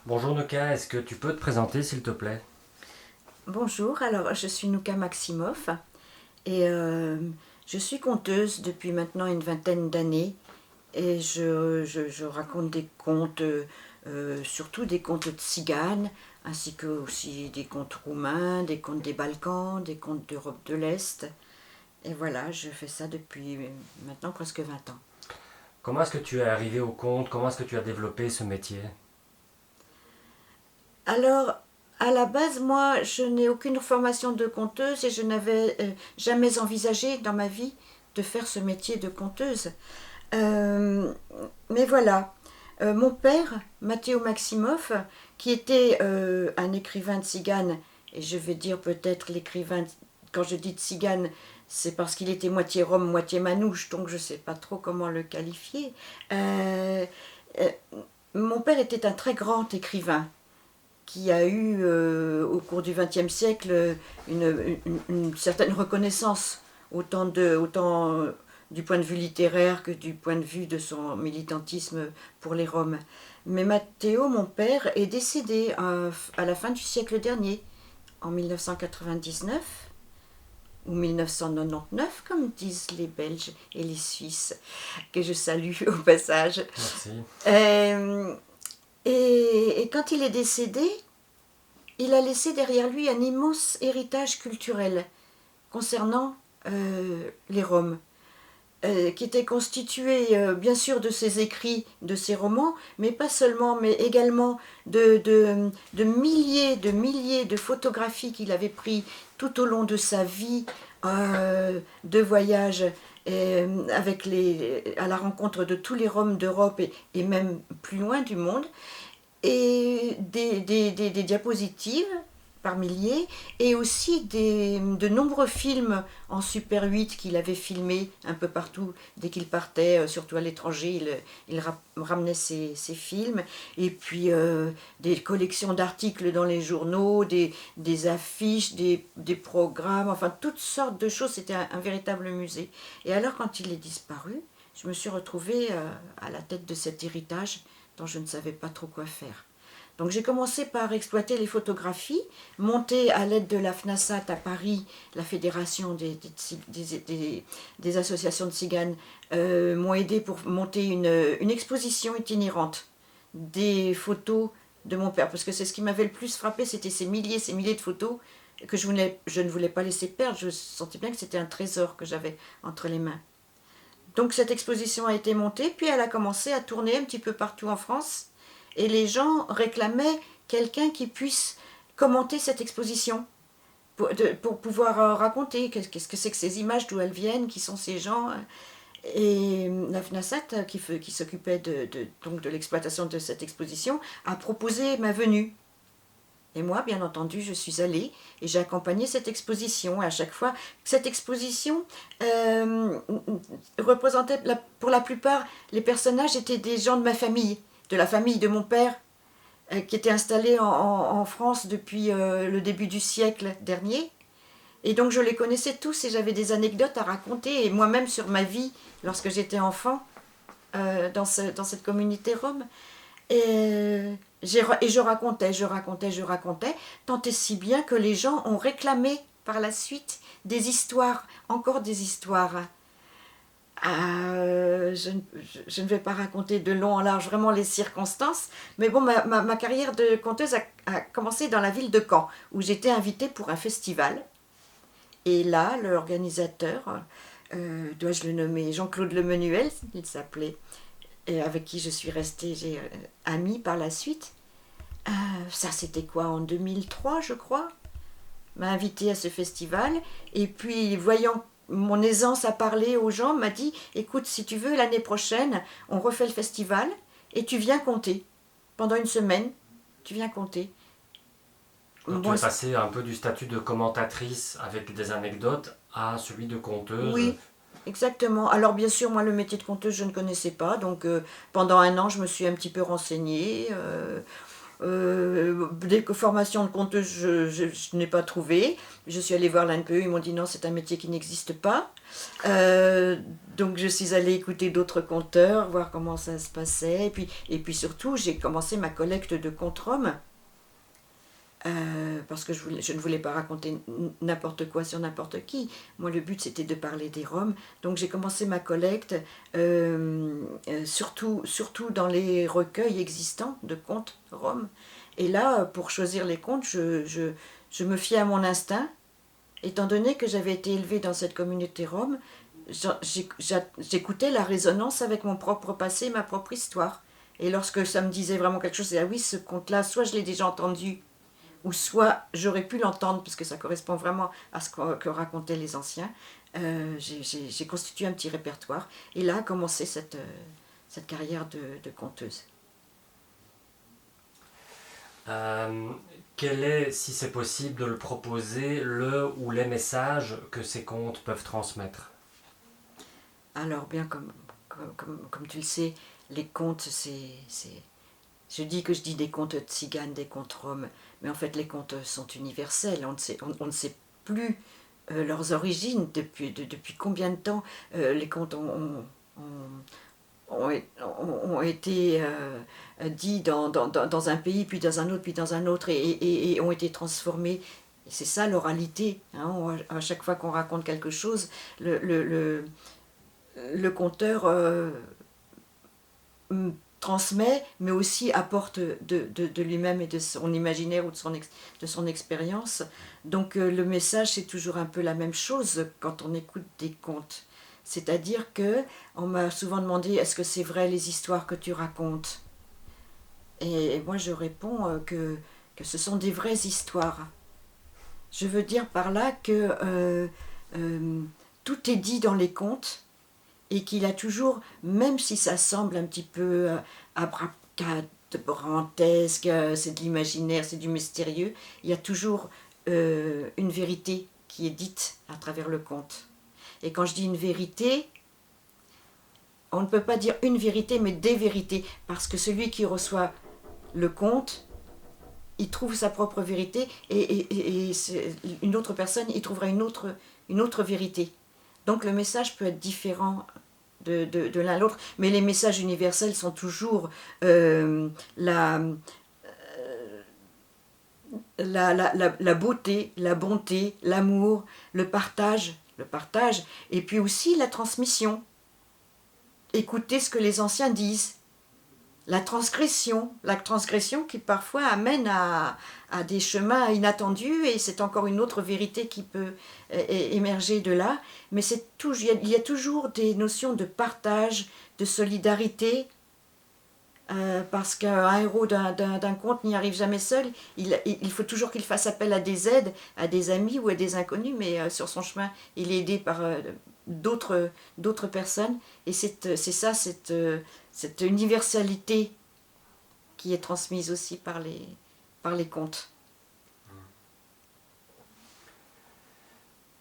Bonjour Nuka, est-ce que tu peux te présenter s'il te plaît? Bonjour, alors je suis Nouka Maximoff et je suis conteuse depuis maintenant une vingtaine d'années et je raconte des contes, surtout des contes tziganes, ainsi que aussi des contes roumains, des contes des Balkans, des contes d'Europe de l'Est. Et voilà, je fais ça depuis maintenant presque 20 ans. Comment est-ce que tu es arrivé au conte? Comment est-ce que tu as développé ce métier? Alors, à la base, moi, je n'ai aucune formation de conteuse et je n'avais jamais envisagé dans ma vie de faire ce métier de conteuse. Euh, mais voilà, mon père, Matteo Maximoff, qui était un écrivain tzigane, et je vais dire peut-être l'écrivain, quand je dis tzigane, c'est parce qu'il était moitié rome, moitié manouche, donc je ne sais pas trop comment le qualifier. Euh, euh, Mon père était un très grand écrivain qui a eu au cours du XXe siècle une certaine reconnaissance, autant du point de vue littéraire que du point de vue de son militantisme pour les Roms. Mais Matteo, mon père, est décédé à la fin du siècle dernier, en 1999 ou 1999, comme disent les Belges et les Suisses, que je salue au passage. Merci. Euh, et quand il est décédé, il a laissé derrière lui un immense héritage culturel concernant les Roms, qui était constitué bien sûr de ses écrits, de ses romans, mais pas seulement, mais également de milliers de photographies qu'il avait prises tout au long de sa vie, de voyages à la rencontre de tous les Roms d'Europe et même plus loin du monde, et des diapositives par milliers, et aussi de nombreux films en Super 8 qu'il avait filmés un peu partout dès qu'il partait, surtout à l'étranger, il ramenait ses films, et puis des collections d'articles dans les journaux, des affiches, des programmes, enfin toutes sortes de choses, c'était un véritable musée. Et alors quand il est disparu, je me suis retrouvée à la tête de cet héritage dont je ne savais pas trop quoi faire. Donc j'ai commencé par exploiter les photographies, monter à l'aide de la FNASAT à Paris, la fédération des associations de tziganes, m'ont aidé pour monter une exposition itinérante des photos de mon père. Parce que c'est ce qui m'avait le plus frappé, c'était ces milliers de photos que je ne voulais pas laisser perdre. Je sentais bien que c'était un trésor que j'avais entre les mains. Donc cette exposition a été montée, puis elle a commencé à tourner un petit peu partout en France. Et les gens réclamaient quelqu'un qui puisse commenter cette exposition pour pouvoir raconter qu'est-ce que c'est que ces images, d'où elles viennent, qui sont ces gens. Et la FNASAT, qui s'occupait donc de l'exploitation de cette exposition, a proposé ma venue. Et moi, bien entendu, je suis allée et j'ai accompagné cette exposition. Et à chaque fois, cette exposition représentait, pour la plupart, les personnages étaient des gens de ma famille, de la famille de mon père, qui était installée en France depuis le début du siècle dernier. Et donc je les connaissais tous et j'avais des anecdotes à raconter, et moi-même sur ma vie lorsque j'étais enfant dans cette communauté rome. Et je racontais, tant et si bien que les gens ont réclamé par la suite des histoires, encore des histoires. Je ne vais pas raconter de long en large vraiment les circonstances, mais bon, ma carrière de conteuse a commencé dans la ville de Caen, où j'étais invitée pour un festival. Et là, l'organisateur, dois-je le nommer, Jean-Claude Lemenuel, il s'appelait, et avec qui je suis restée amie par la suite. Ça, c'était quoi, en 2003, je crois, m'a invité à ce festival. Et puis, voyant mon aisance à parler aux gens, m'a dit, écoute, si tu veux, l'année prochaine, on refait le festival et tu viens compter. Pendant une semaine, tu viens compter. Donc tu Moi, es passé un peu du statut de commentatrice avec des anecdotes à celui de conteuse. oui, exactement. Alors bien sûr, moi, le métier de conteuse, je ne connaissais pas. Donc pendant un an, je me suis un petit peu renseignée. Des formations de conteuse, je n'ai pas trouvé. Je suis allée voir l'ANPE, ils m'ont dit non, c'est un métier qui n'existe pas. Donc je suis allée écouter d'autres conteurs, voir comment ça se passait. Et puis surtout, j'ai commencé ma collecte de contes roms. Parce que je ne voulais pas raconter n'importe quoi sur n'importe qui. Moi, le but, c'était de parler des Roms. Donc, j'ai commencé ma collecte, surtout dans les recueils existants de contes Roms. Et là, pour choisir les contes, je me fiais à mon instinct. Étant donné que j'avais été élevée dans cette communauté Rom, j'écoutais la résonance avec mon propre passé, ma propre histoire. Et lorsque ça me disait vraiment quelque chose, c'est ah oui, ce conte-là, soit je l'ai déjà entendu, ou soit j'aurais pu l'entendre, puisque ça correspond vraiment à ce que racontaient les anciens. J'ai constitué un petit répertoire. Et là a commencé cette carrière de conteuse. Quel est, si c'est possible, de le proposer, le ou les messages que ces contes peuvent transmettre? Alors, bien comme tu le sais, les contes, je dis que je dis des contes tziganes, des contes roms, mais en fait les contes sont universels, on ne sait plus leurs origines, depuis combien de temps les contes ont été dits dans un pays, puis dans un autre, et ont été transformés. Et c'est ça l'oralité, hein, à chaque fois qu'on raconte quelque chose, le conteur transmet, mais aussi apporte de lui-même et de son imaginaire ou de son expérience. Donc le message, c'est toujours un peu la même chose quand on écoute des contes. C'est-à-dire que on m'a souvent demandé, est-ce que c'est vrai les histoires que tu racontes? Et moi je réponds que ce sont des vraies histoires. Je veux dire par là que tout est dit dans les contes, et qu'il a toujours, même si ça semble un petit peu abracadabrantesque, c'est de l'imaginaire, c'est du mystérieux, il y a toujours une vérité qui est dite à travers le conte. Et quand je dis une vérité, on ne peut pas dire une vérité, mais des vérités, parce que celui qui reçoit le conte, il trouve sa propre vérité, et une autre personne, il trouvera une autre vérité. Donc le message peut être différent de l'un à l'autre, mais les messages universels sont toujours la beauté, la bonté, l'amour, le partage, et puis aussi la transmission. Écouter ce que les anciens disent. La transgression qui parfois amène à des chemins inattendus, et c'est encore une autre vérité qui peut émerger de là, mais il y a toujours des notions de partage, de solidarité, parce qu'un héros d'un conte n'y arrive jamais seul, il faut toujours qu'il fasse appel à des aides, à des amis ou à des inconnus, mais sur son chemin, il est aidé par d'autres personnes, et c'est ça, cette universalité qui est transmise aussi par les contes.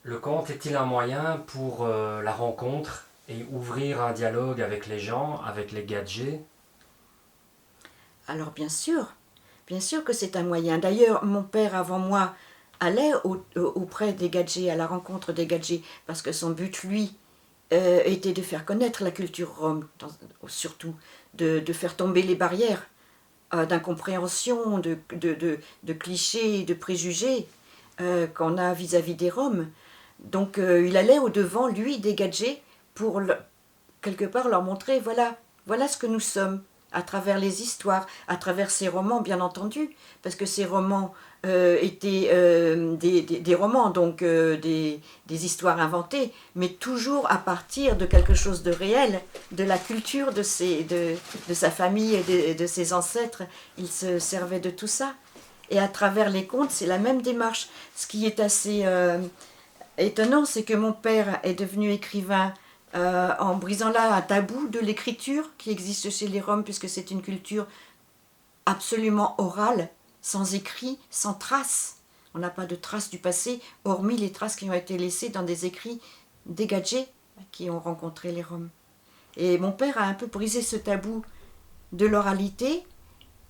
Le conte est-il un moyen pour la rencontre et ouvrir un dialogue avec les gens, avec les gadgets? Alors bien sûr que c'est un moyen. D'ailleurs, mon père avant moi allait auprès des gadgets, à la rencontre des gadgets, parce que son but, lui, était de faire connaître la culture rom, surtout de faire tomber les barrières d'incompréhension, de clichés, de préjugés qu'on a vis-à-vis des Roms. Donc il allait au-devant, lui, des gadgets, pour quelque part leur montrer, voilà ce que nous sommes, à travers les histoires, à travers ces romans, bien entendu, parce que ces romans étaient des romans, donc des histoires inventées, mais toujours à partir de quelque chose de réel, de la culture de sa famille et de ses ancêtres. Il se servait de tout ça. Et à travers les contes, c'est la même démarche. Ce qui est assez étonnant, c'est que mon père est devenu écrivain en brisant là un tabou de l'écriture qui existe chez les Roms, puisque c'est une culture absolument orale, sans écrit, sans traces. On n'a pas de traces du passé, hormis les traces qui ont été laissées dans des écrits des gadgets qui ont rencontré les Roms. Et mon père a un peu brisé ce tabou de l'oralité,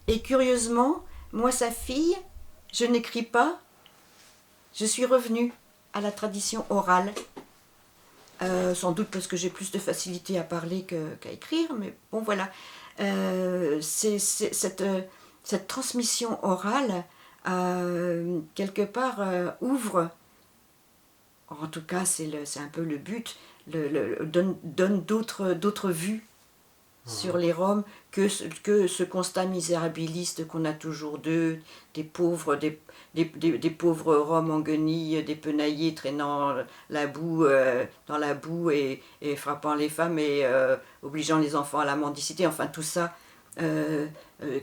et curieusement, moi sa fille, je n'écris pas, je suis revenue à la tradition orale. Sans doute parce que j'ai plus de facilité à parler qu'à écrire, mais bon voilà. Cette transmission orale, quelque part, ouvre, en tout cas c'est un peu le but, donne d'autres vues sur les Roms que ce constat misérabiliste qu'on a toujours d'eux, des pauvres Roms en guenilles, des penaillés traînant dans la boue et frappant les femmes et obligeant les enfants à la mendicité, enfin tout ça,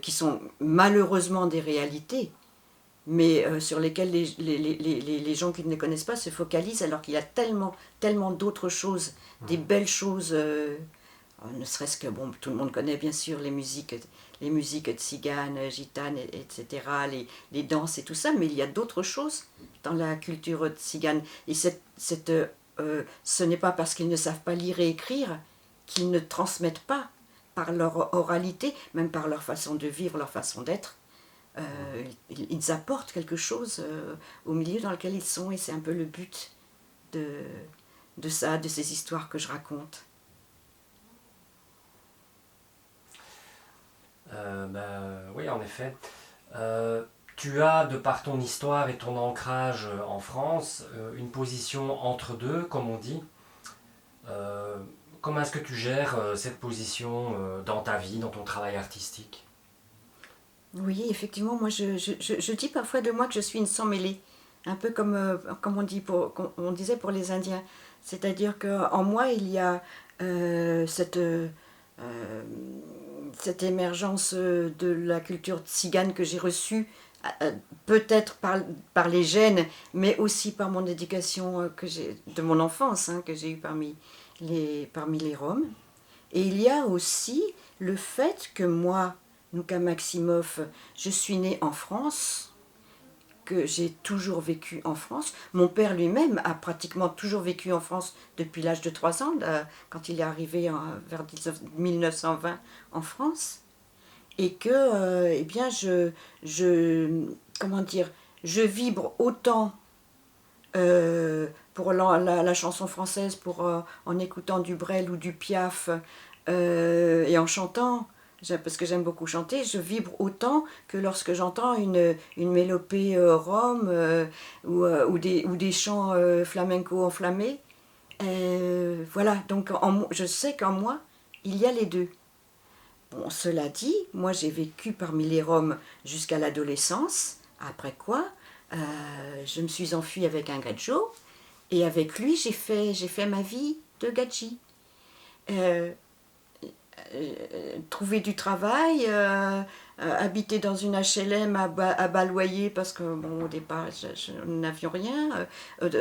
qui sont malheureusement des réalités, mais sur lesquelles les gens qui ne les connaissent pas se focalisent, alors qu'il y a tellement d'autres choses, des belles choses, ne serait-ce que, bon, tout le monde connaît bien sûr les musiques tziganes, gitanes, etc., les danses et tout ça, mais il y a d'autres choses dans la culture tzigane. Et ce n'est pas parce qu'ils ne savent pas lire et écrire qu'ils ne transmettent pas par leur oralité, même par leur façon de vivre, leur façon d'être. Ils apportent quelque chose au milieu dans lequel ils sont, et c'est un peu le but de ces histoires que je raconte. Oui, en effet. Tu as, de par ton histoire et ton ancrage en France, une position entre deux, comme on dit. Comment est-ce que tu gères cette position dans ta vie, dans ton travail artistique? Oui, effectivement, moi je dis parfois de moi que je suis une sans-mêlée, un peu comme on disait pour les Indiens. C'est-à-dire qu'en moi, il y a cette émergence de la culture tzigane que j'ai reçue, peut-être par les gènes, mais aussi par mon éducation de mon enfance, que j'ai eue parmi les Roms. Et il y a aussi le fait que moi, Nouka Maximoff, je suis née en France, que j'ai toujours vécu en France. Mon père lui-même a pratiquement toujours vécu en France depuis l'âge de 3 ans, quand il est arrivé vers 1920 en France. Et que, eh bien, comment dire, je vibre autant pour la chanson française, en écoutant du Brel ou du Piaf, et en chantant, parce que j'aime beaucoup chanter, je vibre autant que lorsque j'entends une mélopée rome, ou des chants flamenco enflammés. Voilà, donc je sais qu'en moi, il y a les deux. Bon, cela dit, moi j'ai vécu parmi les Roms jusqu'à l'adolescence, après quoi je me suis enfuie avec un gadjo, et avec lui j'ai fait ma vie de gadji. Trouver du travail, habiter dans une HLM à bas loyer, parce que bon, au départ nous n'avions rien,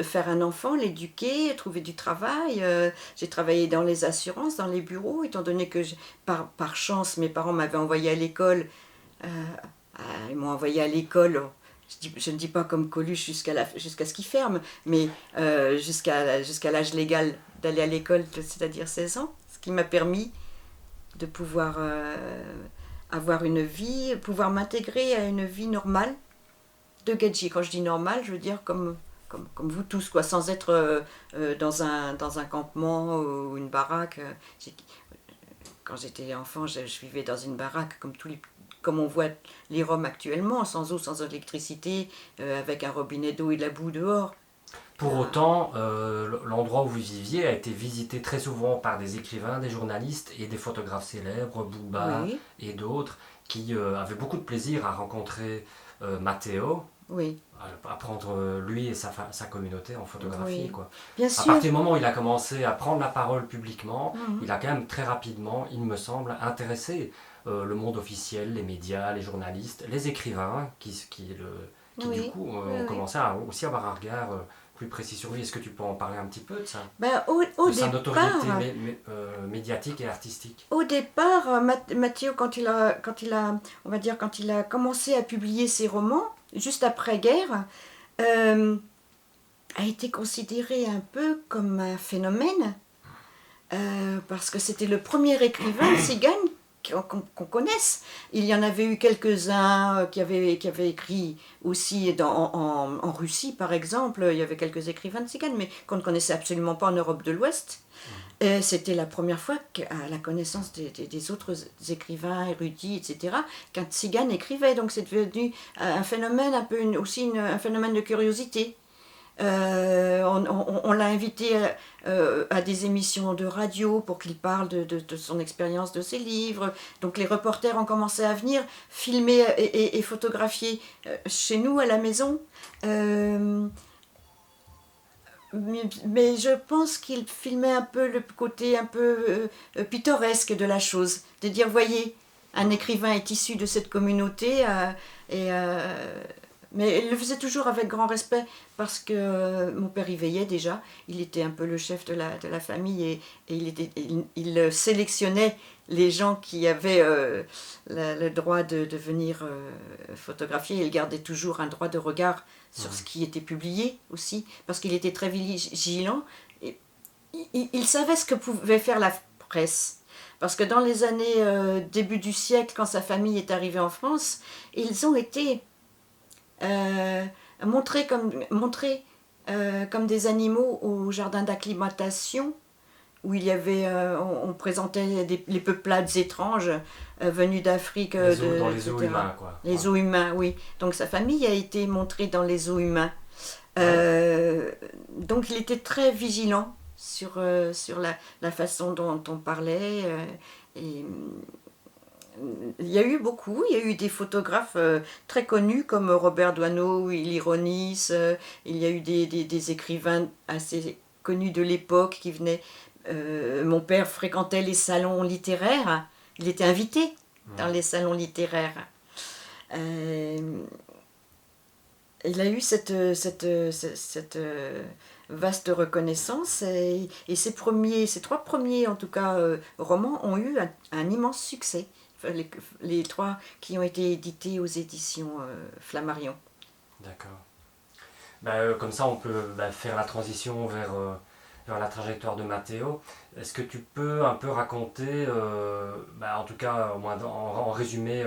faire un enfant, l'éduquer, trouver du travail. J'ai travaillé dans les assurances, dans les bureaux, étant donné que par chance mes parents m'avaient envoyé à l'école. Ils m'ont envoyé à l'école, je ne dis pas comme Coluche jusqu'à ce qu'il ferme, mais jusqu'à l'âge légal d'aller à l'école, c'est-à-dire 16 ans, ce qui m'a permis de pouvoir avoir une vie, pouvoir m'intégrer à une vie normale de gadji. Quand je dis normale, je veux dire comme vous tous, quoi, sans être dans un campement ou une baraque. Quand j'étais enfant, je vivais dans une baraque comme on voit les Roms actuellement, sans eau, sans électricité, avec un robinet d'eau et de la boue dehors. Pour autant, l'endroit où vous viviez a été visité très souvent par des écrivains, des journalistes et des photographes célèbres, Bouba Oui, et d'autres, qui avaient beaucoup de plaisir à rencontrer Matteo, oui, à prendre lui et sa communauté en photographie, oui. quoi. Bien À sûr. partir du moment où il a commencé à prendre la parole publiquement, Mhm. il a quand même très rapidement, il me semble, intéressé le monde officiel, les médias, les journalistes, les écrivains, qui du Oui, coup oui, ont oui. commencé à aussi avoir un regard plus précis sur lui. Est-ce que tu peux en parler un petit peu de ça? Ben, au De sa notoriété départ, médiatique et artistique? Mathieu, on va dire, quand il a commencé à publier ses romans, juste après-guerre, euh, a été considéré un peu comme un phénomène, parce que c'était le premier écrivain tzigane qu'on connaisse. Il y en avait eu quelques-uns qui avaient écrit aussi en Russie, par exemple. Il y avait quelques écrivains de tziganes, mais qu'on ne connaissait absolument pas en Europe de l'Ouest. C'était la première fois qu'à la connaissance des autres écrivains, érudits, etc., qu'un tzigane écrivait. Donc c'est devenu un phénomène, un phénomène de curiosité. On l'a invité à des émissions de radio pour qu'il parle de son expérience, de ses livres. Donc les reporters ont commencé à venir filmer et photographier chez nous à la maison. Mais je pense qu'il filmait un peu le côté un peu pittoresque de la chose. De dire, voyez, un écrivain est issu de cette communauté mais il le faisait toujours avec grand respect parce que mon père y veillait déjà. Il était un peu le chef de la famille et il sélectionnait les gens qui avaient le droit de venir photographier. Il gardait toujours un droit de regard sur ce qui était publié aussi parce qu'il était très vigilant. Et il savait ce que pouvait faire la presse. Parce que dans les années début du siècle, quand sa famille est arrivée en France, ils ont été montrés comme des animaux au jardin d'acclimatation où il y avait, on présentait les peuplades étranges venus d'Afrique. Dans les zoos humains, quoi. Les zoos humains, oui. Donc sa famille a été montrée dans les zoos humains. Donc il était très vigilant sur la façon dont on parlait. Et il y a eu des photographes très connus comme Robert Doisneau, Willy Ronis. Il y a eu des écrivains assez connus de l'époque qui venaient. Mon père fréquentait les salons littéraires. Il était invité dans les salons littéraires. Il a eu cette vaste reconnaissance et ses trois premiers en tout cas romans ont eu un immense succès. Les trois qui ont été édités aux éditions Flammarion. D'accord. Comme ça, on peut faire la transition vers la trajectoire de Matteo. Est-ce que tu peux un peu raconter, en tout cas au moins en résumé,